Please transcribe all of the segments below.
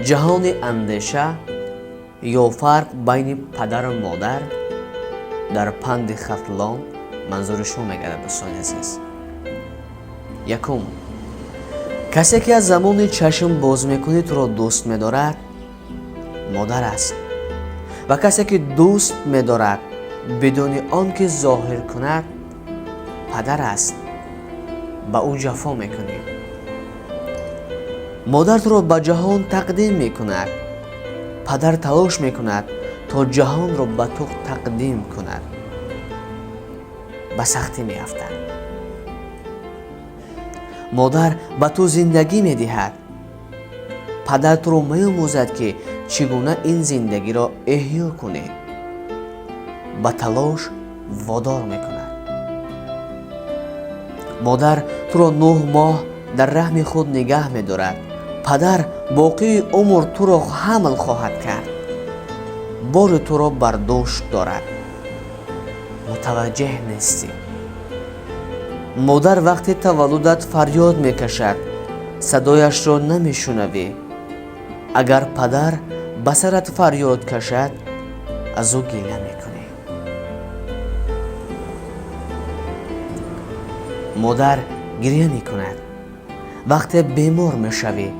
جهان اندیشه یا فرق بین پدر و مادر در پند خطلان منظور شما میگرد دوستان عزیز. یکم، کسی که از زمان چشم باز میکنی تو را دوست میدارد مادر است و کسی که دوست میدارد بدون آنکه ظاهر کند پدر است. با او جفا میکنی. مادر تو را به جهان تقدیم میکند، پدر تلاش میکند تا جهان را به تو تقدیم کند. به سختی میافتد. مادر به تو زندگی میدهد، پدر تو را میآموزد که چگونه این زندگی را احیا کنی. به تلاش وادار میکند. مادر تو را 9 ماه در رحم خود نگه میدارد. پدر باقی عمر تو را حمل خواهد کرد. بار تو را برداشت دارد. متوجه نیستی. مادر وقتی تولدت فریاد میکشد، صدایش را نمیشنوی. اگر پدر به سرت فریاد کشد، از او گله میکنی. مادر گریه میکند وقتی بیمار میشوی.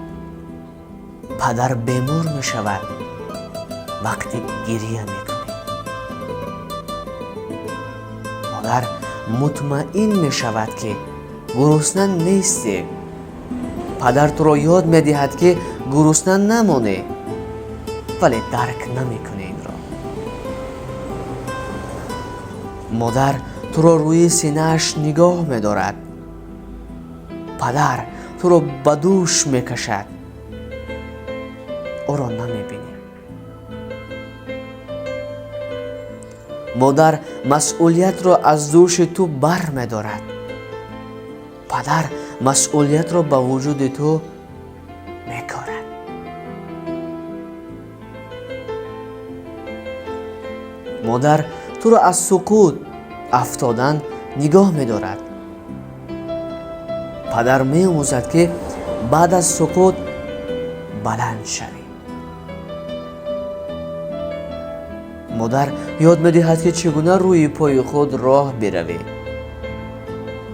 پدر بیمار میشود وقتی گریه میکنی. مادر مطمئن میشود که گرسنه نیستی. پدر تو را یاد میدهد که گرسنه نمانی، ولی درک نمیکنی این را. مادر تو را روی سینه‌اش نگاه می‌دارد. پدر تو را به دوش می‌کشد. او را نمی‌بینی. مادر مسئولیت را از دوش تو بر می‌دارد. پدر مسئولیت را به وجود تو می‌کارد. مادر تو را از سقوط افتادن نگاه می‌دارد. پدر می‌آموزد که بعد از سقوط بلند شوی. مادر یاد می‌دهد که چگونه روی پای خود راه بروی.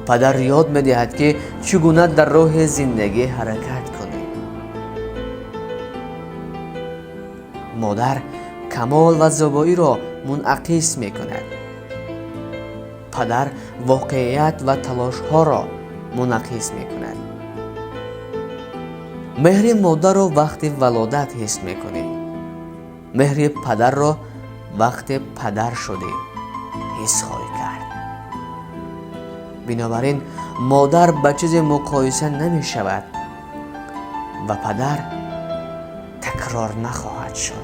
پدر یاد می‌دهد که چگونه در راه زندگی حرکت کنی. مادر کمال و زیبایی را منعکس می‌کند. پدر واقعیت و تلاش ها را منعکس می‌کند. مهر مادر را وقتی ولادت حس می‌کنی. مهر پدر را وقتی پدر شدی حس خواهی کرد. بنابراین مادر با چیز مقایسه نمی شود و پدر تکرار نخواهد شد.